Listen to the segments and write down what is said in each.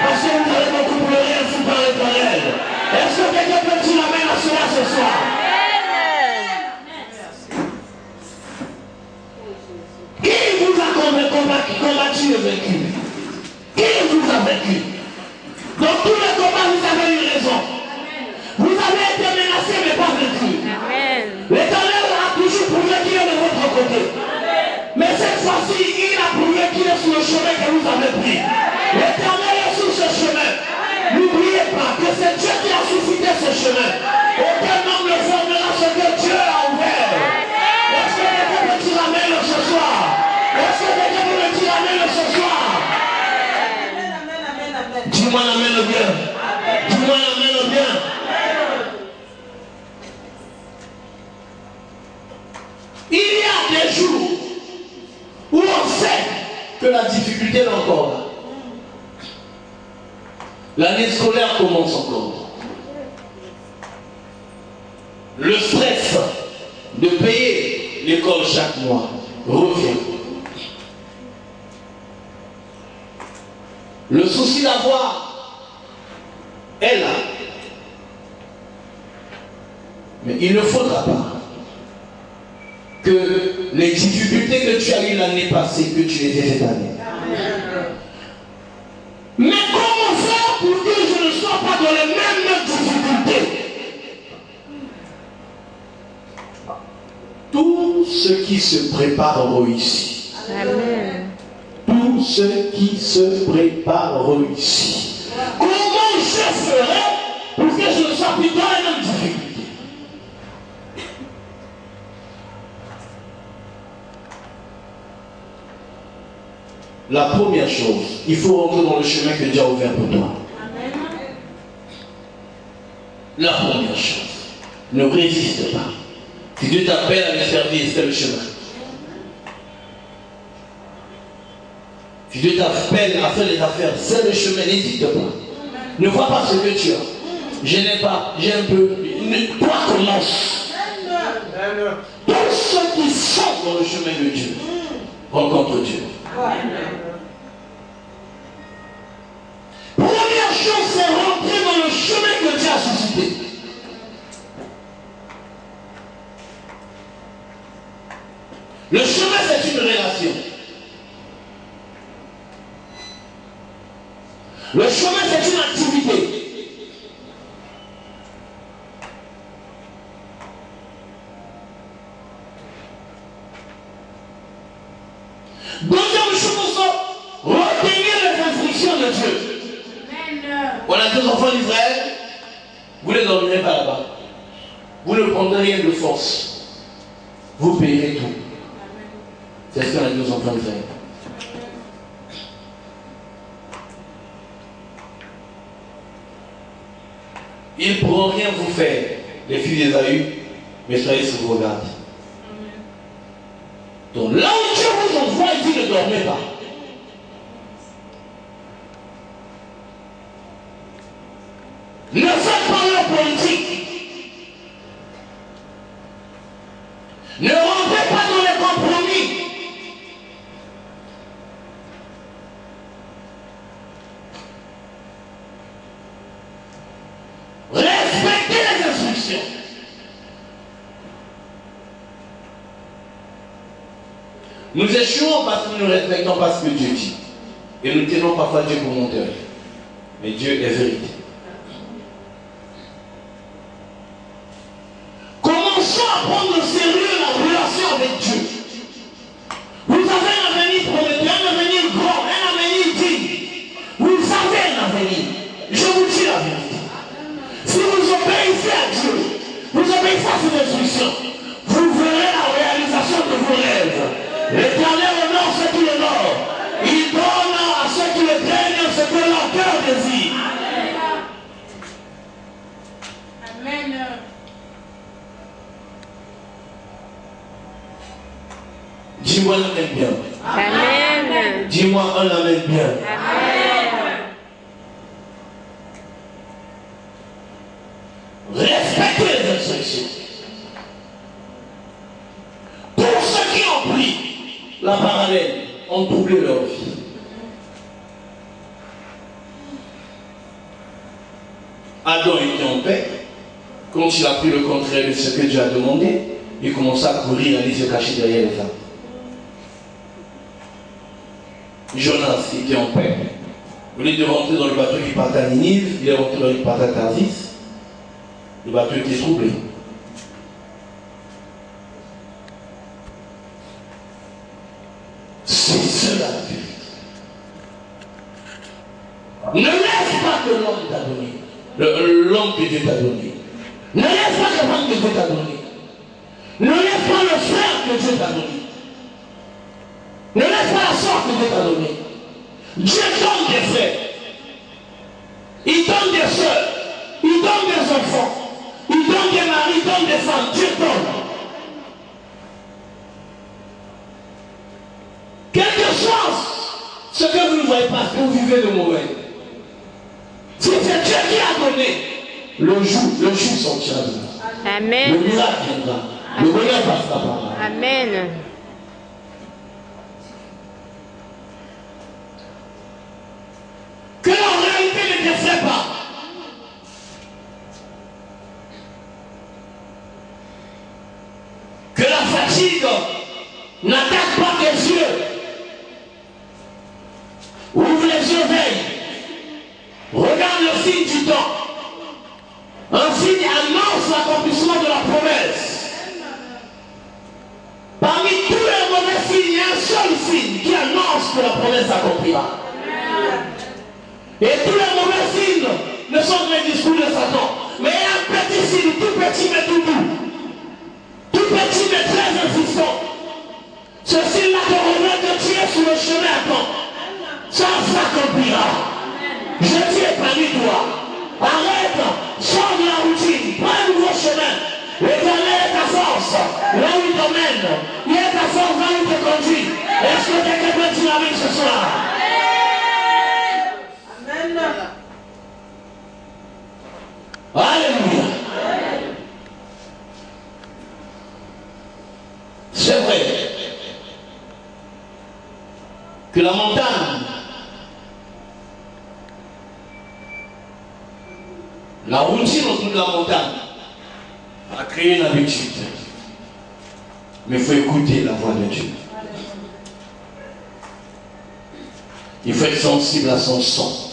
Parce que vous allez beaucoup pleurer ainsi par l'Éternel. Est-ce que quelqu'un peut dire amen à cela ce soir? Qui vous a combattu et vaincu? Qui vous a vaincu? Dans tous les combats, vous avez eu raison. Vous avez été menacé mais pas vaincu. L'Éternel a toujours prouvé qu'il est de votre côté. Mais cette fois-ci, il a prouvé qu'il est sur le chemin que vous avez pris. L'Éternel est sur ce chemin. N'oubliez pas que c'est Dieu qui a suscité ce chemin. Aucun homme ne formera ce que Dieu a ouvert. Est-ce que quelqu'un peut dire amen ce soir? Est-ce que quelqu'un peut me dire amen ce soir? Dis-moi amen bien. Dis-moi amen bien. Il y a des jours où on sait que la difficulté est encore là. L'année scolaire commence encore. Le stress de payer l'école chaque mois revient. Le souci d'avoir est là. Mais il ne faudra pas que les difficultés que tu as eues l'année passée, que tu les aies cette année. Mais comment faire pour que je ne sois pas dans les mêmes difficultés? Tout ce qui se prépare réussit. Amen. Tout ce qui se prépare réussit. Comment je ferai pour que je ne sois plus dans les mêmes difficultés? La première chose, il faut rentrer dans le chemin que Dieu a ouvert pour toi. La première chose, ne résiste pas. Si Dieu t'appelle à le servir, c'est le chemin. Si Dieu t'appelle à faire les affaires, c'est le chemin, n'hésite pas. Ne vois pas ce que tu as. Je n'ai pas, j'ai un peu. Toi commence. Tous ceux qui sont dans le chemin de Dieu rencontrent Dieu. Première chose, c'est rentrer dans le chemin que Dieu a suscité. Le chemin, c'est une relation. Le chemin, c'est une activité. Deuxième chose, retenir les instructions de Dieu. On a deux enfants d'Israël, vous ne les emmenerez pas là-bas. Vous ne prendrez rien de force. Vous payerez tout. C'est ce qu'on a dit aux enfants d'Israël. Ils ne pourront rien vous faire, les filles d'Ésaü, mais soyez sur vos gardes. Donc là où Dieu vous envoie, il dit ne dormez pas. Ne faites pas leur politique. Ne rentrez pas dans les compromis. Respectez les instructions. Nous échouons parce que nous ne respectons pas ce que Dieu dit. Et nous tenons parfois Dieu pour menteur. Mais Dieu est vérité. Commençons à prendre au sérieux la relation avec Dieu. Vous avez un avenir prometteur, un avenir grand, un avenir digne. Vous avez un avenir. Je vous dis la vérité. Si vous obéissez à Dieu, vous obéissez à ses instructions, vous verrez la réalisation de vos rêves. L'Éternel honore ceux qui l'honorent. Il donne à ceux qui le craignent ce que leur cœur désire. Amen. Dis-moi un amen bien. Amen. Dis-moi un amen bien. Amen. Respectez les instructions. Tous ceux qui ont pris la parallèle ont troublé leur vie. Adam était en paix. Quand il a pris le contraire de ce que Dieu a demandé, il commença à courir, à aller se cacher derrière les arbres. Jonas était en paix. Au lieu de rentrer dans le bateau qui partait à Ninive, il est rentré dans le bateau à Tarsis. Le bateau était troublé. C'est cela la vérité. Ne laisse pas que l'homme t'a donné. L'homme que Dieu t'a donné. Ne laisse pas la femme que Dieu t'a donné. Ne laisse pas le frère que Dieu t'a donné. Ne laisse pas la soeur que Dieu t'a donné. Dieu donne des frères. Il donne des soeurs. Il donne des enfants. Il donne des maris, il donne des femmes. Dieu donne. Quelque chose, ce que vous ne voyez pas, ce que vous vivez de mauvais. Si c'est Dieu qui a donné, le jour sortira de là. Amen. Le miracle viendra. Le bonheur passera par là. Amen. Que la réalité ne t'effraie pas. Que la fatigue n'attaque pas tes yeux. Ouvre les yeux, veille. Regarde le signe du temps. Un signe annonce l'accomplissement de la promesse. Parmi tous les mauvais signes, il y a un seul signe qui annonce que la promesse s'accomplira. Et tous les mauvais signes ne sont que les discours de Satan. Mais il y a un petit signe, tout petit mais tout doux. Tout petit mais très insistant. Ce signe-là te remet que tu es sur le chemin à temps. Ça s'accomplira. Je dis parmi toi. Arrête, sors de la routine, prends un nouveau chemin. L'éternel est ta force, là où il t'emmène. Il est ta force, là où il te conduit. Est-ce que quelqu'un peut dire amen ce soir? Amen. Alléluia. C'est vrai que la montagne la routine autour de la montagne a créé une habitude. Mais il faut écouter la voix de Dieu. Il faut être sensible à son son.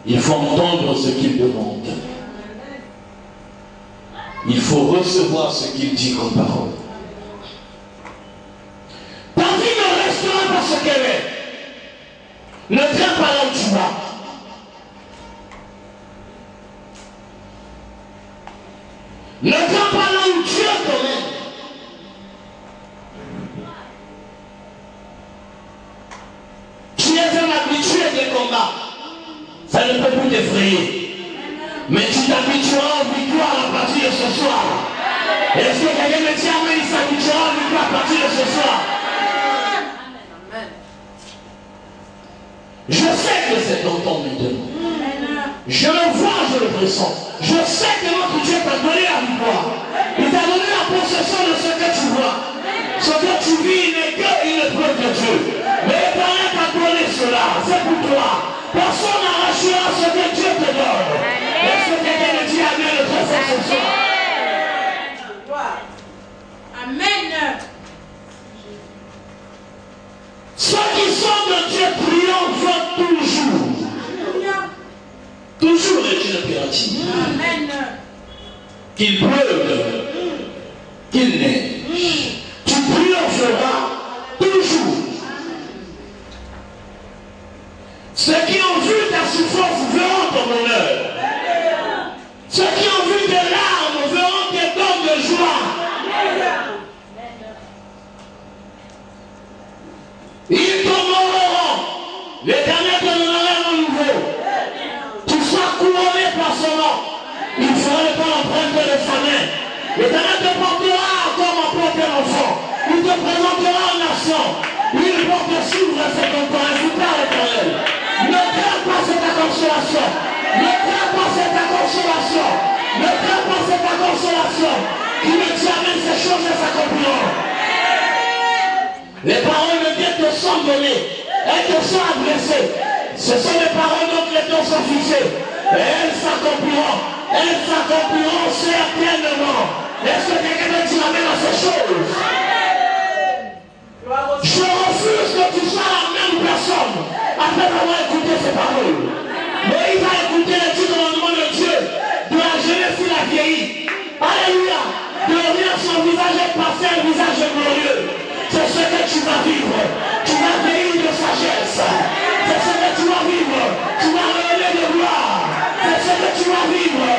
Il faut entendre ce qu'il demande. Il faut recevoir ce qu'il dit comme parole. Ta vie ne restera pas ce qu'elle est. Ne tiens pas là où tu vas. Ne viens pas là où Dieu t'emmène. Tu es un habitué des combats. Ça ne peut plus t'effrayer. Mais tu t'habitueras aux victoires à partir de ce soir. Est-ce que quelqu'un me dit amen, il s'habituera aux victoires à partir de ce soir? Je sais que c'est ton temps maintenant. Je le vois, je le pressens. Je sais que notre Dieu t'a donné la victoire. Il t'a donné la possession de ce que tu vois. Ce que tu vis n'est qu'une preuve de Dieu. Mais l'Éternel t'a donné cela. C'est pour toi. Personne n'arrachera ce que Dieu te donne. Est-ce que quelqu'un me dit amen le très fort ce soir? Amen. Ceux qui sont de Dieu triomphent toujours. Toujours est une impératif. Qu'il pleuve, qu'il neige. Tu triompheras toujours. Ceux qui ont vu ta souffrance verront ton bonheur. Ceux qui ont vu tes larmes verront tes dons de joie. Ils t'honoreront. L'Éternel te donnera un nouveau. Tu seras couronné par son nom. Il fera le temps l'empreinte de sa main. L'Éternel te portera comme un porte un enfant. Il te présentera en nation. Il porte suivre ses contents. Ainsi par l'Éternel. Ne crains pas cette consolation. Ne crains pas cette consolation. Ne crains pas cette consolation. Qui me dit amen, ces choses s'accompliront. Les paroles de Dieu te sont données. Elles te sont adressées. Ce sont des paroles dont les temps sont fixés. Elles s'accompliront certainement. Est-ce que quelqu'un peut dire amen à ces choses? Je refuse que tu sois la même personne après avoir écouté ces paroles. Moïse a écouté les 10 commandements de Dieu. De la jeunesse, il a vieilli. Alléluia. De rien, son visage est passé un visage glorieux. C'est ce que tu vas vivre. Tu vas vieillir de sagesse. C'est ce que tu vas vivre. Tu vas relever de gloire. C'est ce que tu vas vivre.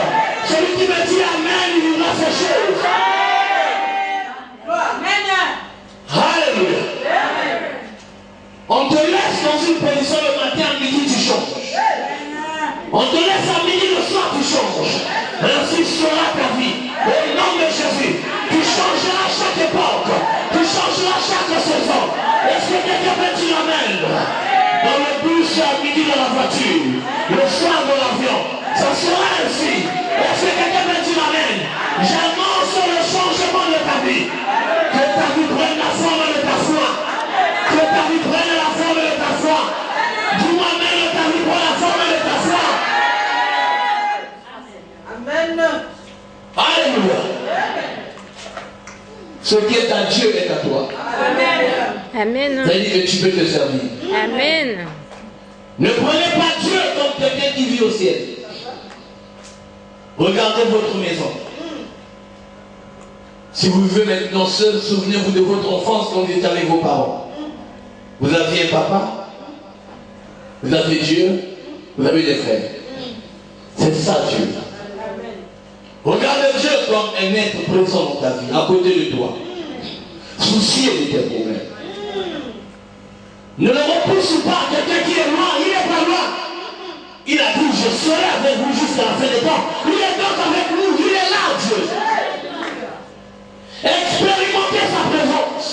Celui qui me dit amen, il vivra ces choses. Alléluia. On te laisse dans une position le matin, à midi, tu changes. On te laisse à midi, le soir, tu changes. Ainsi sera ta vie. Au nom de Jésus, tu changeras chaque époque. Tu changeras chaque saison. Est-ce que quelqu'un peut dire amen? Dans le bus, à midi, dans la voiture. Le soir, dans l'avion. Ça sera ainsi. Est-ce que quelqu'un peut dire amen? J'annonce le changement de ta vie. Que ta vie prenne la forme de ta foi. Que ta vie prenne la forme de ta foi. Dis-moi même que ta vie prenne la forme de ta foi. Amen. Alléluia. Ce qui est à Dieu est à toi. Amen. Amen. Ça veut dire que tu peux te servir. Amen. Ne prenez pas Dieu comme quelqu'un qui vit au ciel. Regardez votre maison. Si vous vivez maintenant seul, souvenez-vous de votre enfance quand vous étiez avec vos parents. Vous aviez un papa, vous avez Dieu, vous avez des frères. C'est ça Dieu. Regarde Dieu comme un être présent dans ta vie, à côté de toi. Soucier de tes problèmes. Ne le repousse pas, quelqu'un qui est loin, il n'est pas loin. Il a dit, je serai avec vous jusqu'à la fin des temps. Il est donc avec nous, il est là, Dieu. Expérimentez sa présence.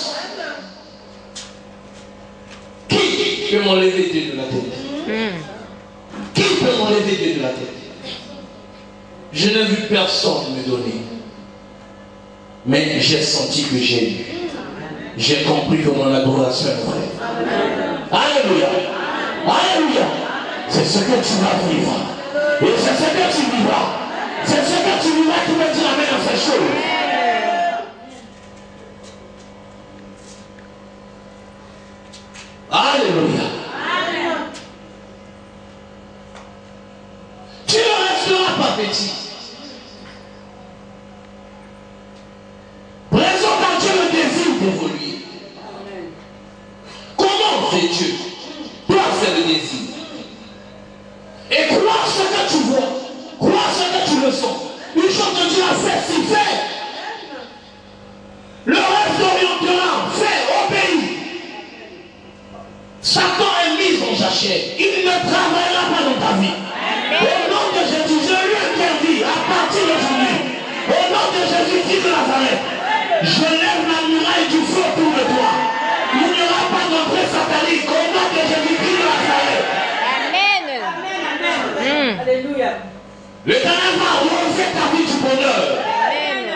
Qui peut m'enlever Dieu de la tête? Qui peut m'enlever Dieu de la tête? Je n'ai vu personne me donner. Mais j'ai senti que j'ai eu. J'ai compris que mon adoration est vraie. Alléluia. Alléluia. C'est ce que tu vas vivre. Et c'est ce que tu vivras. C'est ce que tu vivras qui me dit amen à ces choses. Alléluia. Tu ne resteras pas petit. Présente à Dieu le désir d'évoluer. Comment fait Dieu? Toi, c'est le désir. Et crois ce que tu vois. Crois ce que tu ressens. Une chose que Dieu a fait, si fait. Le reste t'orientera. Fais, obéis. Satan est mis en jachère. Il ne travaillera pas dans ta vie. Au nom de Jésus, je lui interdis à partir d'aujourd'hui. Au nom de Jésus-Christ de Nazareth, je lève la muraille du feu autour de toi. Il n'y aura pas d'entrée satanique. Au nom de Jésus-Christ de Nazareth. Amen. Alléluia. L'Éternel va relever ta vie du bonheur. Amen.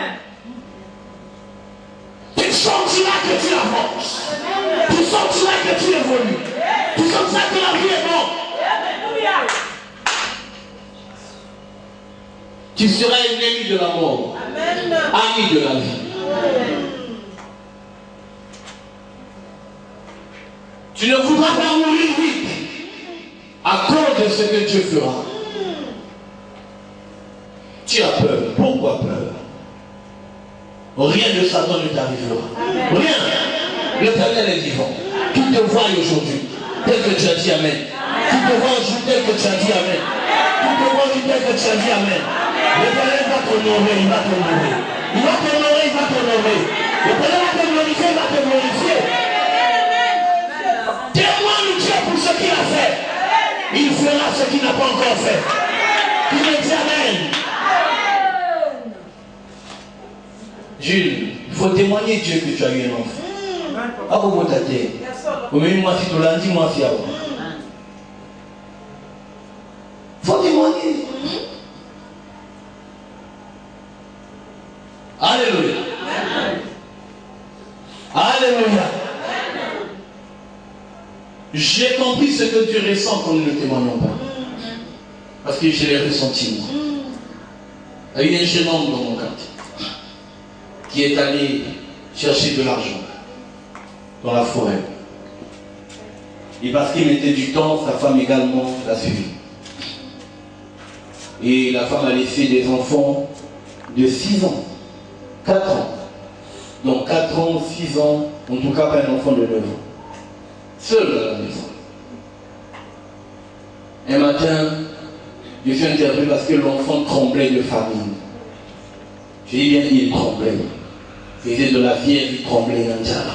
Tu sentiras que tu avances. Tu sentiras que tu évolues. Tu sentiras que la vie est bonne. Alléluia. Tu seras ennemi de la mort. Amen. Ami de la vie. Tu ne voudras pas mourir vite à cause de ce que Dieu fera. Tu as peur. Pourquoi peur? Rien de Satan ne t'arrivera. Rien. L'Éternel est vivant. Qui te voit aujourd'hui, tel que tu as dit amen. Qui te voit aujourd'hui, tel que tu as dit amen. Qui te voit aujourd'hui, tel que tu as dit amen. L'Éternel va t'honorer, il va t'honorer. Il va t'honorer, il va t'honorer. L'Éternel va te glorifier, il va te glorifier. Témoigne Dieu pour ce qu'il a fait. Il fera ce qu'il n'a pas encore fait. Qui me dit amen. Jules, il faut témoigner Dieu que tu as eu un enfant. Ah, vous t'attendez. Vous m'avez moi si tu l'as dit, moi si avant. Il faut témoigner. Alléluia. Alléluia. J'ai compris ce que tu ressens quand nous ne témoignons pas. Parce que je l'ai ressenti, moi. Il y a un jeune homme dans mon quartier qui est allé chercher de l'argent dans la forêt. Et parce qu'il mettait du temps, sa femme également l'a suivi. Et la femme a laissé des enfants de 6 ans, 4 ans. Donc 4 ans, 6 ans, en tout cas pas un enfant de 9 ans. Seul à la maison. Un matin, je suis interpellé parce que l'enfant tremblait de famine. Je dis bien, il tremblait. Il faisait de la fièvre, il tremblait dans le jardin.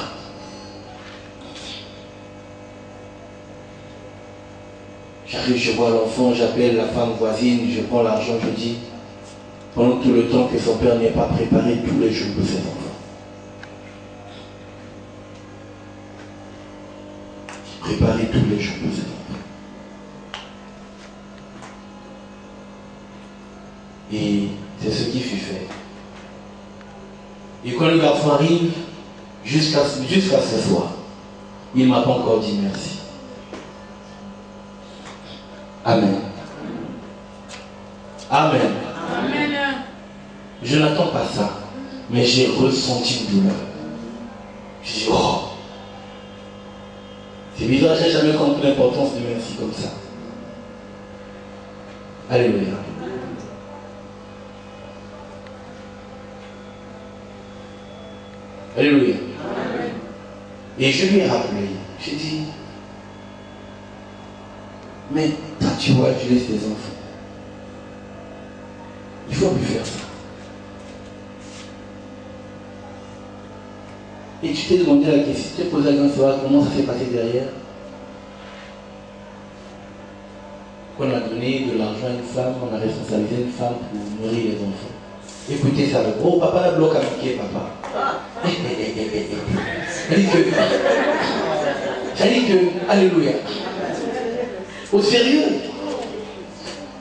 J'arrive, je vois l'enfant, j'appelle la femme voisine, je prends l'argent, je dis, pendant tout le temps que son père n'est pas préparé tous les jours pour ses enfants. Préparer tous les jours pour ses enfants. Et c'est ce qui fut fait. Et quand le garçon arrive, jusqu'à ce soir, il ne m'a pas encore dit merci. Amen. Amen. Amen. Je n'attends pas ça, mais j'ai ressenti une douleur. Je dis, oh, c'est bizarre, je n'ai jamais compris l'importance de merci comme ça. Alléluia. Alléluia. Et je lui ai rappelé, j'ai dit, mais toi tu vois, tu laisses tes enfants. Il ne faut plus faire ça. Et tu t'es demandé la question, tu t'es posé la question, comment ça s'est passé derrière. Qu'on a donné de l'argent à une femme, on a responsabilisé une femme pour nourrir les enfants. Écoutez ça, oh papa, la bloc a piqué, papa. Ça dit que, alléluia. Au sérieux.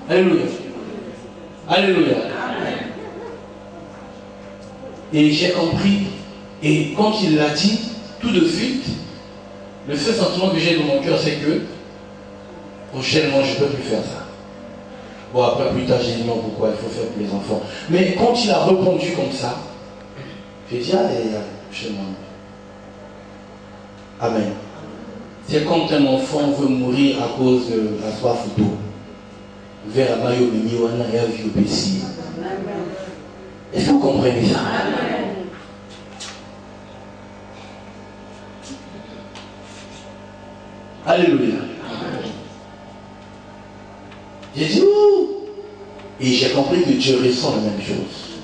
Alléluia. Alléluia. Et j'ai compris. Et quand il l'a dit, tout de suite, le seul sentiment que j'ai dans mon cœur, c'est que prochainement, je ne peux plus faire ça. Bon, après, plus tard, j'ai dit non, pourquoi il faut faire pour les enfants. Mais quand il a répondu comme ça, j'ai dit, allez, chez moi. Amen. C'est quand un enfant veut mourir à cause de la soif d'eau. Vers la maillot Miniwana et à vie au Bessie. Est-ce que vous comprenez ça? Alléluia. J'ai dit, ouh! Et j'ai compris que Dieu ressent la même chose.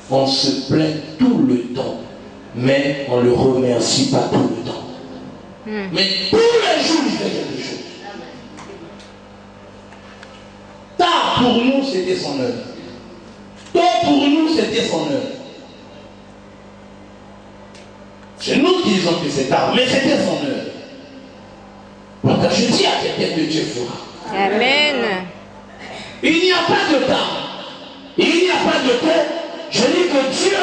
On se plaint tout le temps, mais on ne le remercie pas tout le temps. Mais tous les jours, il fait quelque chose. Tard pour nous, c'était son heure. Tôt pour nous, c'était son heure. C'est nous qui disons que c'est tard, mais c'était son heure. Donc je dis à quelqu'un que Dieu fera. Amen. Il n'y a pas de temps. Il n'y a pas de temps. Je dis que Dieu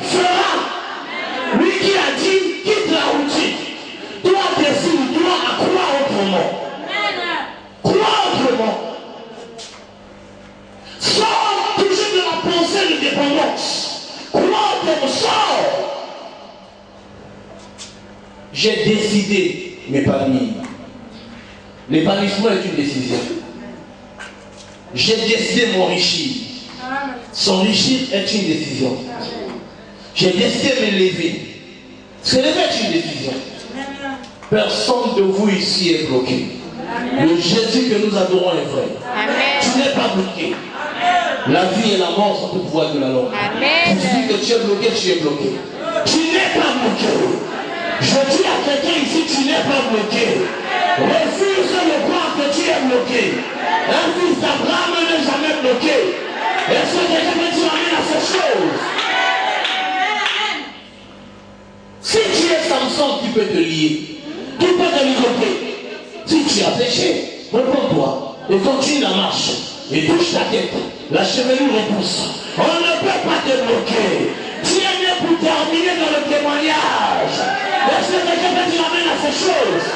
fera. Lui qui a dit, quitte la routine. Toi, décide-toi à croire autrement. Croire autrement. Sors toujours de la pensée de dépendance. Croire autrement. Sors. J'ai décidé m'épanouir. L'épanouissement est une décision. J'ai décidé de m'enrichir. S'enrichir est une décision. J'ai décidé de m'élever. Se lever est une décision. Personne de vous ici est bloqué. Le Jésus que nous adorons est vrai. Amen. Tu n'es pas bloqué. La vie et la mort sont au pouvoir de la langue. Amen. Tu dis que tu es bloqué, tu es bloqué. Tu n'es pas bloqué. Je dis à quelqu'un ici, tu n'es pas bloqué. Refuse de croire que tu es bloqué. Un fils d'Abraham n'est jamais bloqué. Est-ce que quelqu'un peut dire rien à ces choses? Si tu es Samson, tu peux te lier. Tu peux te ligoter. Si tu as péché, repends-toi et continue la marche. Et touche ta tête. La chevelure repousse. On ne peut pas te bloquer. Tu es né pour terminer dans le témoignage. Est-ce que quelqu'un peut dire amen à ces choses?